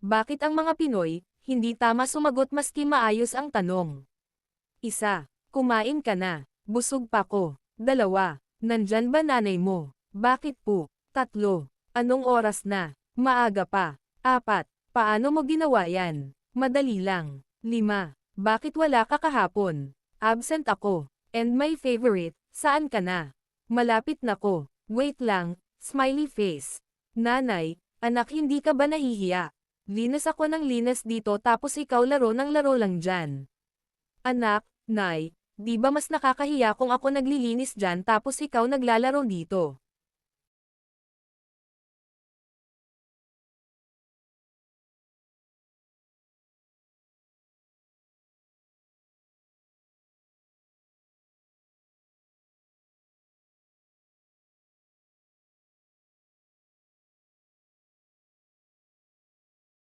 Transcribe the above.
Bakit ang mga Pinoy, hindi tama sumagot maski maayos ang tanong? 1. Kumain ka na. Busog pa ko. 2. Nandyan ba nanay mo? Bakit po? 3. Anong oras na? Maaga pa. 4. Paano mo ginawa yan? Madali lang. 5. Bakit wala ka kahapon? Absent ako. And my favorite, saan ka na? Malapit na ko. Wait lang, smiley face. Nanay, anak hindi ka ba nahihiya? Linas ako ng linas dito tapos ikaw laro ng laro lang dyan. Anak, nay, di ba mas nakakahiya kung ako naglilinis dyan tapos ikaw naglalaro dito?